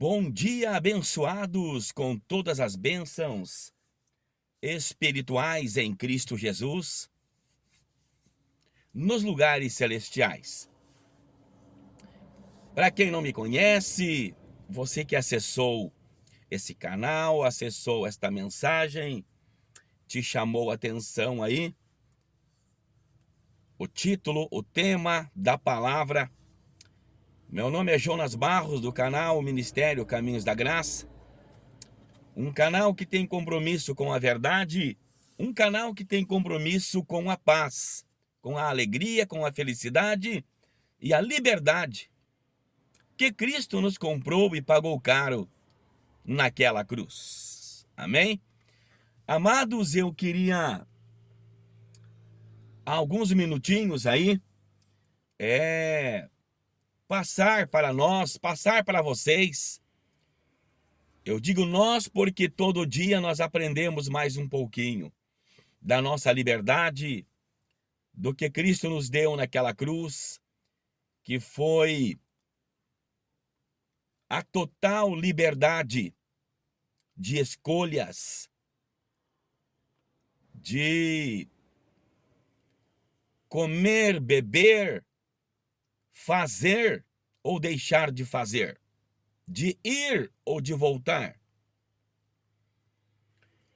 Bom dia, abençoados com todas as bênçãos espirituais em Cristo Jesus, nos lugares celestiais. Para quem não me conhece, você que acessou esse canal, acessou esta mensagem, te chamou a atenção aí, o título, o tema da palavra. Meu nome é Jonas Barros, do canal Ministério Caminhos da Graça. Um canal que tem compromisso com a verdade, um canal que tem compromisso com a paz, com a alegria, com a felicidade e a liberdade que Cristo nos comprou e pagou caro naquela cruz. Amém? Amados, eu queria alguns minutinhos aí, passar para nós, passar para vocês. Eu digo nós porque todo dia nós aprendemos mais um pouquinho da nossa liberdade, do que Cristo nos deu naquela cruz, que foi a total liberdade de escolhas, de comer, beber, fazer ou deixar de fazer, de ir ou de voltar.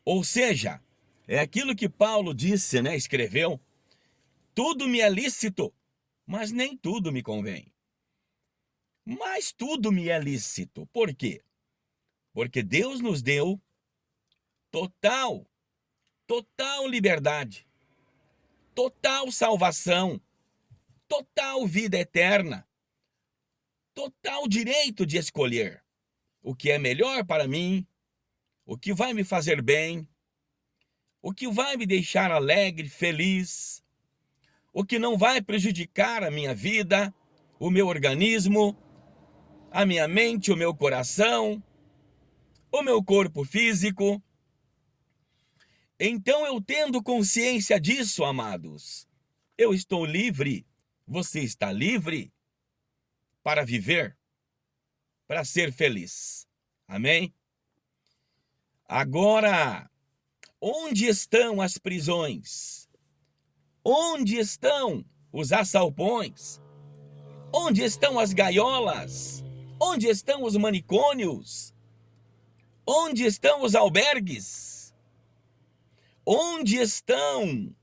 Ou seja, é aquilo que Paulo disse, né? Escreveu: tudo me é lícito, mas nem tudo me convém. Mas tudo me é lícito. Por quê? Porque Deus nos deu total liberdade, total salvação, total vida eterna, total direito de escolher o que é melhor para mim, o que vai me fazer bem, o que vai me deixar alegre, feliz, o que não vai prejudicar a minha vida, o meu organismo, a minha mente, o meu coração, o meu corpo físico. Então, eu tendo consciência disso, amados, eu estou livre, você está livre para viver, para ser feliz. Amém? Agora, onde estão as prisões? Onde estão os assalpões? Onde estão as gaiolas? Onde estão os manicômios? Onde estão os albergues? Onde estão?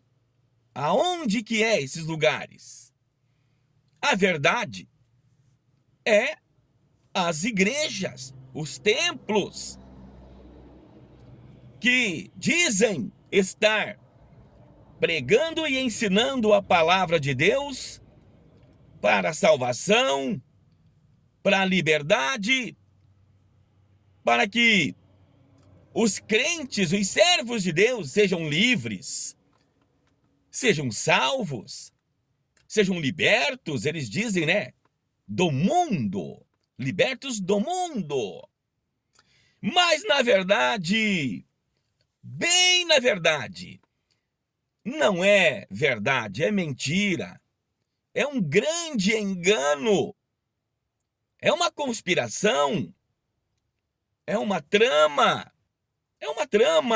Aonde que é esses lugares? A verdade é as igrejas, os templos, que dizem estar pregando e ensinando a palavra de Deus para a salvação, para a liberdade, para que os crentes, os servos de Deus sejam livres, sejam salvos, sejam libertos, eles dizem, né? Do mundo, libertos do mundo. Mas na verdade, bem na verdade, não é verdade, é mentira, é um grande engano, é uma conspiração, é uma trama,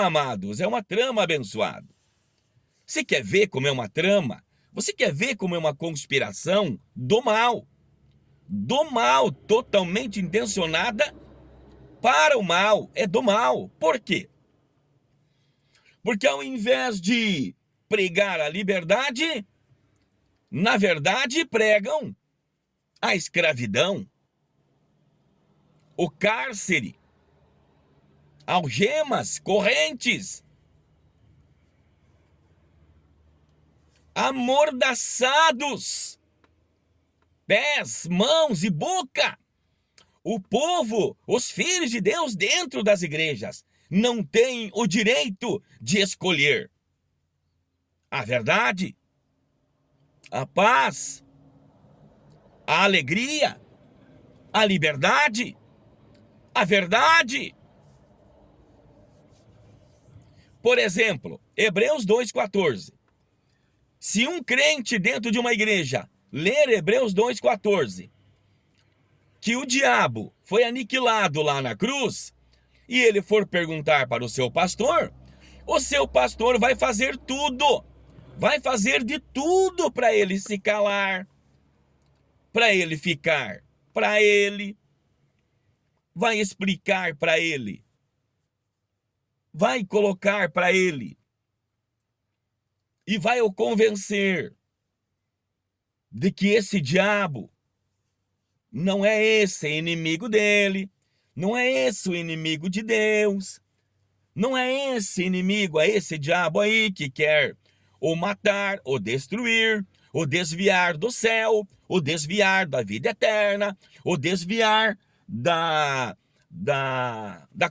amados, é uma trama, abençoado. Você quer ver como é uma trama? Você quer ver como é uma conspiração do mal, totalmente intencionada para o mal, é do mal. Por quê? Porque ao invés de pregar a liberdade, na verdade pregam a escravidão, o cárcere, algemas, correntes, amordaçados, pés, mãos e boca. O povo, os filhos de Deus dentro das igrejas, não têm o direito de escolher a verdade, a paz, a alegria, a liberdade, a verdade. Por exemplo, Hebreus 2,14. Se um crente dentro de uma igreja ler Hebreus 2,14, que o diabo foi aniquilado lá na cruz, e ele for perguntar para o seu pastor vai fazer tudo, vai fazer de tudo para ele se calar, para ele ficar, para ele, vai explicar para ele, vai colocar para ele, e vai o convencer de que esse diabo não é esse inimigo dele, não é esse o inimigo de Deus, não é esse inimigo, é esse diabo aí que quer ou matar, ou destruir, ou desviar do céu, ou desviar da vida eterna, ou desviar da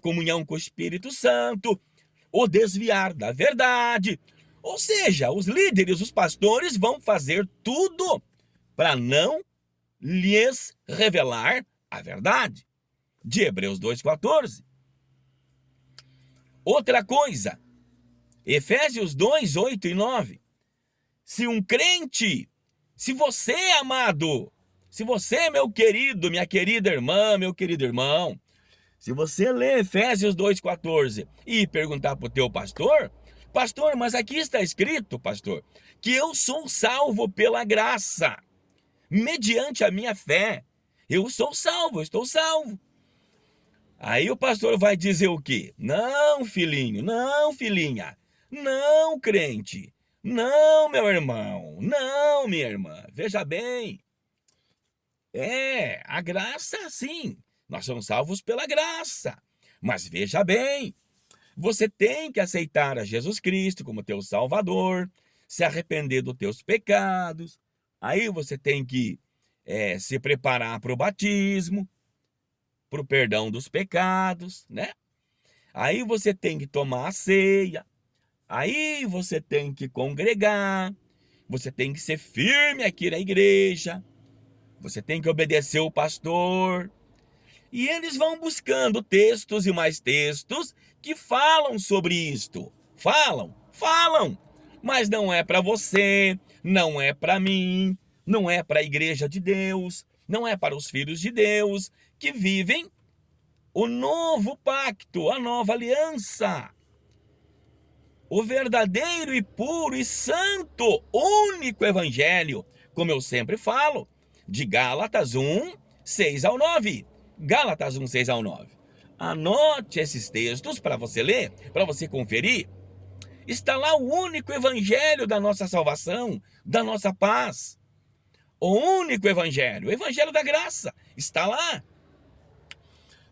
comunhão com o Espírito Santo, ou desviar da verdade. Ou seja, os líderes, os pastores vão fazer tudo para não lhes revelar a verdade. De Hebreus 2,14. Outra coisa, Efésios 2, 8 e 9. Se um crente, se você, amado, se você, meu querido, minha querida irmã, meu querido irmão, se você ler Efésios 2,14 e perguntar para o teu pastor, pastor, mas aqui está escrito, pastor, que eu sou salvo pela graça, mediante a minha fé. Eu sou salvo, eu estou salvo. Aí o pastor vai dizer o quê? Não, filhinho, não, filhinha, não, crente, não, meu irmão, não, minha irmã, veja bem. A graça, sim, nós somos salvos pela graça, mas veja bem, você tem que aceitar a Jesus Cristo como teu Salvador, se arrepender dos teus pecados, aí você tem que se preparar para o batismo, para o perdão dos pecados, né? Aí você tem que tomar a ceia, aí você tem que congregar, você tem que ser firme aqui na igreja, você tem que obedecer o pastor. E eles vão buscando textos e mais textos que falam sobre isto. Falam, mas não é para você, não é para mim, não é para a igreja de Deus, não é para os filhos de Deus que vivem o novo pacto, a nova aliança. O verdadeiro e puro e santo, único evangelho, como eu sempre falo, de Gálatas 1, 6 ao 9. Gálatas 1, 6 ao 9. Anote esses textos para você ler, para você conferir. Está lá o único evangelho da nossa salvação, da nossa paz. O único evangelho, o evangelho da graça, está lá.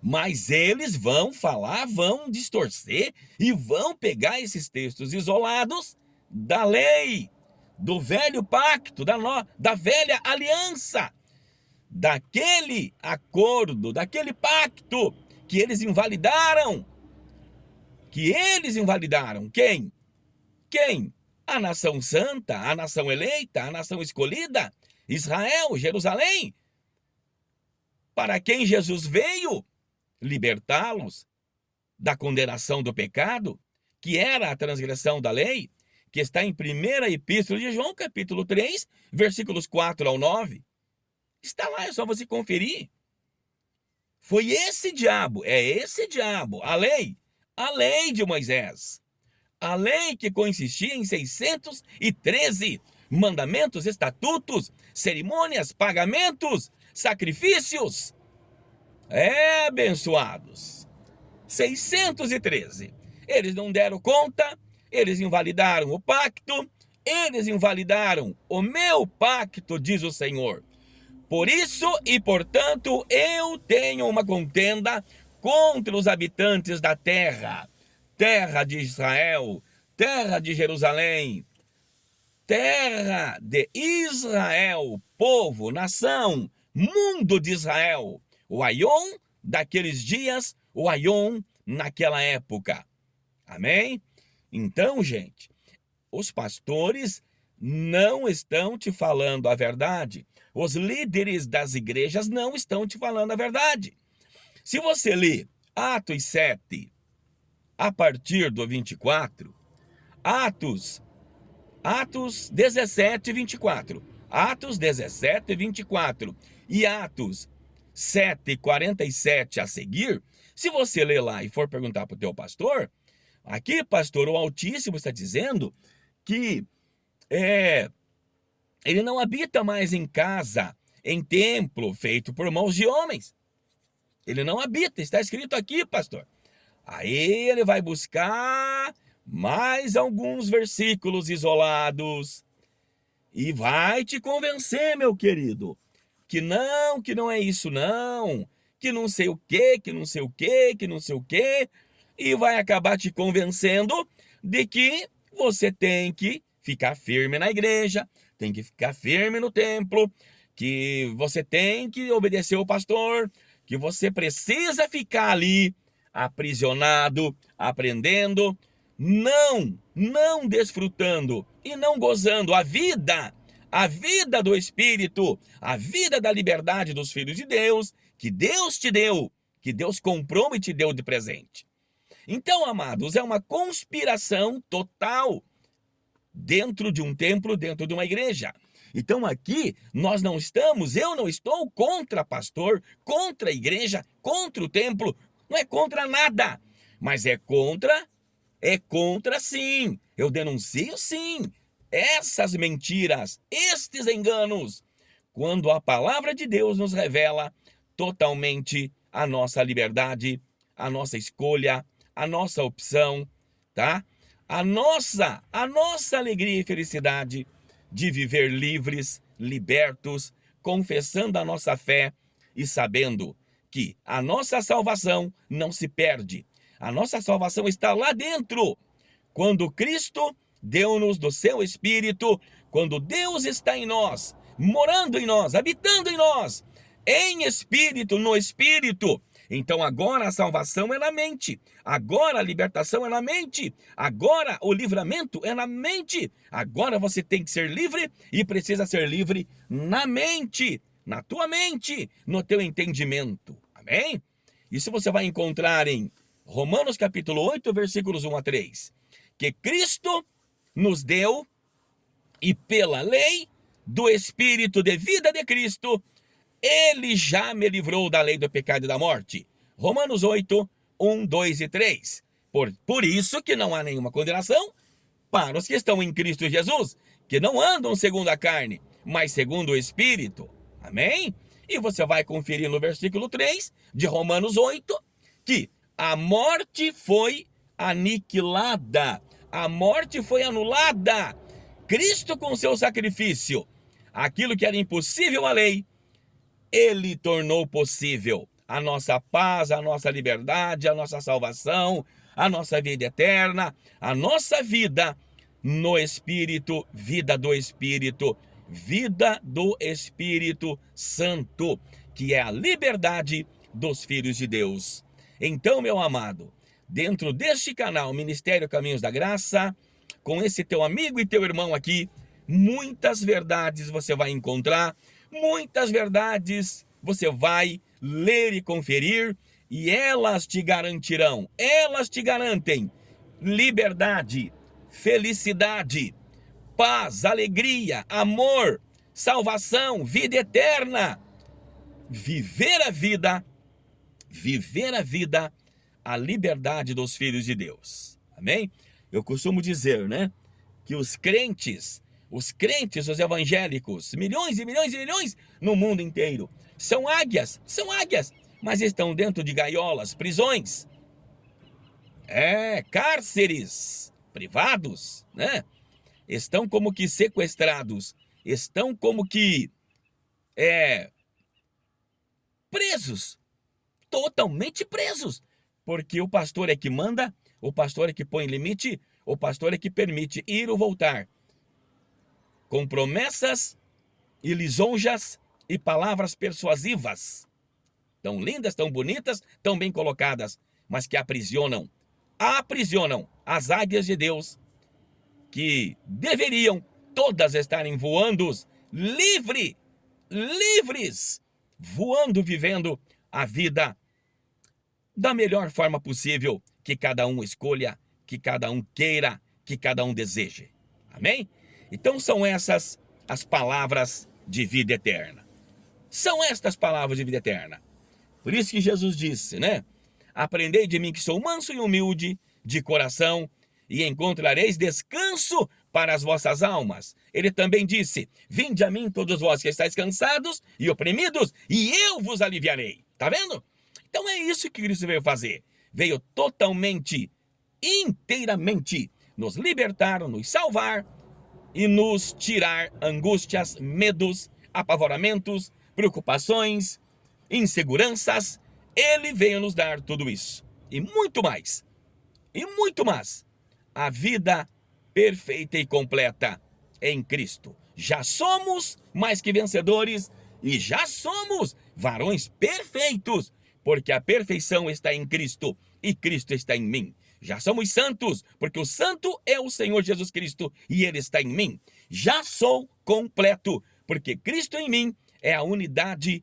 Mas eles vão falar, vão distorcer e vão pegar esses textos isolados da lei, do velho pacto, da velha aliança, daquele acordo, daquele pacto que eles invalidaram. Quem? Quem? A nação santa, a nação eleita, a nação escolhida, Israel, Jerusalém, para quem Jesus veio libertá-los da condenação do pecado, que era a transgressão da lei, que está em 1ª Epístola de João, capítulo 3, versículos 4 ao 9. Está lá, é só você conferir. Foi esse diabo, a lei de Moisés. A lei que consistia em 613 mandamentos, estatutos, cerimônias, pagamentos, sacrifícios. Abençoados. 613. Eles não deram conta, eles invalidaram o pacto, eles invalidaram o meu pacto, diz o Senhor. Por isso e portanto eu tenho uma contenda contra os habitantes da terra, terra de Israel, terra de Jerusalém, terra de Israel, povo, nação, mundo de Israel, o Aion daqueles dias, o Aion naquela época. Amém? Então, gente, os pastores não estão te falando a verdade. Os líderes das igrejas não estão te falando a verdade. Se você ler Atos 7, a partir do 24, Atos 17 e 24, Atos 17 e 24 e Atos 7:47 a seguir, se você ler lá e for perguntar para o teu pastor, aqui, pastor, o Altíssimo está dizendo que ele não habita mais em casa, em templo feito por mãos de homens. Ele não habita, está escrito aqui, pastor. Aí ele vai buscar mais alguns versículos isolados e vai te convencer, meu querido, que não é isso não, que não sei o quê, que não sei o quê, que não sei o quê, e vai acabar te convencendo de que você tem que ficar firme na igreja, tem que ficar firme no templo, que você tem que obedecer o pastor, que você precisa ficar ali aprisionado, aprendendo, não desfrutando e não gozando a vida do Espírito, a vida da liberdade dos filhos de Deus, que Deus te deu, que Deus comprou e te deu de presente. Então, amados, é uma conspiração total dentro de um templo, dentro de uma igreja. Então aqui eu não estou contra pastor, contra a igreja, contra o templo, não é contra nada, mas é contra sim, eu denuncio sim, essas mentiras, estes enganos, quando a palavra de Deus nos revela totalmente a nossa liberdade, a nossa escolha, a nossa opção, tá? A nossa alegria e felicidade de viver livres, libertos, confessando a nossa fé e sabendo que a nossa salvação não se perde. A nossa salvação está lá dentro. Quando Cristo deu-nos do seu Espírito, quando Deus está em nós, morando em nós, habitando em nós, em Espírito, no Espírito, então agora a salvação é na mente, agora a libertação é na mente, agora o livramento é na mente, agora você tem que ser livre e precisa ser livre na mente, na tua mente, no teu entendimento, amém? Isso você vai encontrar em Romanos capítulo 8, versículos 1 a 3, que Cristo nos deu e pela lei do Espírito de vida de Cristo, ele já me livrou da lei do pecado e da morte. Romanos 8, 1, 2 e 3. Por isso que não há nenhuma condenação para os que estão em Cristo Jesus, que não andam segundo a carne, mas segundo o Espírito. Amém? E você vai conferir no versículo 3 de Romanos 8, que a morte foi aniquilada, a morte foi anulada. Cristo com seu sacrifício, aquilo que era impossível à lei, ele tornou possível a nossa paz, a nossa liberdade, a nossa salvação, a nossa vida eterna, a nossa vida no Espírito, vida do Espírito Santo, que é a liberdade dos filhos de Deus. Então, meu amado, dentro deste canal Ministério Caminhos da Graça, com esse teu amigo e teu irmão aqui, muitas verdades você vai encontrar, muitas verdades você vai ler e conferir, e elas te garantirão, elas te garantem liberdade, felicidade, paz, alegria, amor, salvação, vida eterna. Viver a vida, a liberdade dos filhos de Deus. Amém? Eu costumo dizer, né, que os crentes, os evangélicos, milhões e milhões e milhões no mundo inteiro, são águias, mas estão dentro de gaiolas, prisões, cárceres privados, né? Estão como que sequestrados, estão como que presos, totalmente presos, porque o pastor é que manda, o pastor é que põe limite, o pastor é que permite ir ou voltar, com promessas e lisonjas e palavras persuasivas, tão lindas, tão bonitas, tão bem colocadas, mas que aprisionam as águias de Deus, que deveriam todas estarem voando livres, voando, vivendo a vida da melhor forma possível, que cada um escolha, que cada um queira, que cada um deseje. Amém? Então são essas as palavras de vida eterna. São estas palavras de vida eterna. Por isso que Jesus disse, né? Aprendei de mim que sou manso e humilde de coração, e encontrareis descanso para as vossas almas. Ele também disse, vinde a mim todos vós que estáis cansados e oprimidos, e eu vos aliviarei. Tá vendo? Então é isso que Cristo veio fazer. Veio totalmente, inteiramente, nos libertar, nos salvar e nos tirar angústias, medos, apavoramentos, preocupações, inseguranças. Ele veio nos dar tudo isso. E muito mais. E muito mais. A vida perfeita e completa em Cristo. Já somos mais que vencedores e já somos varões perfeitos, porque a perfeição está em Cristo e Cristo está em mim. Já somos santos, porque o santo é o Senhor Jesus Cristo e Ele está em mim. Já sou completo, porque Cristo em mim é a unidade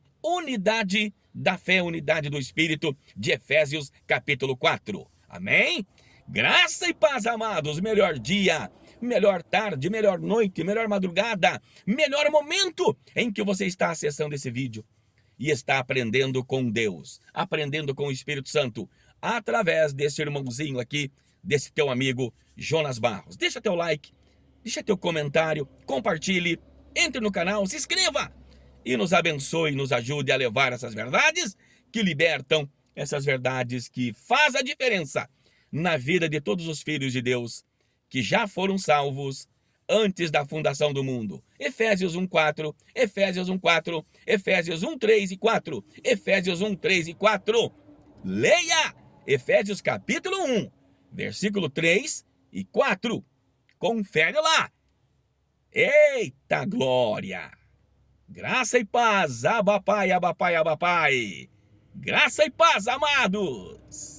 da fé, unidade do Espírito, de Efésios capítulo 4. Amém? Graça e paz, amados. Melhor dia, melhor tarde, melhor noite, melhor madrugada, melhor momento em que você está acessando esse vídeo e está aprendendo com Deus, aprendendo com o Espírito Santo, através desse irmãozinho aqui, desse teu amigo Jonas Barros. Deixa teu like, deixa teu comentário, compartilhe, entre no canal, se inscreva e nos abençoe, nos ajude a levar essas verdades que libertam, essas verdades que fazem a diferença na vida de todos os filhos de Deus que já foram salvos antes da fundação do mundo. Efésios 1:4, Efésios 1:4, Efésios 1:3 e 4, Efésios 1:3 e 4. Leia Efésios capítulo 1, versículo 3 e 4. Confere lá. Eita glória! Graça e paz, Abba Pai, Abba Pai, Abba Pai. Graça e paz, amados.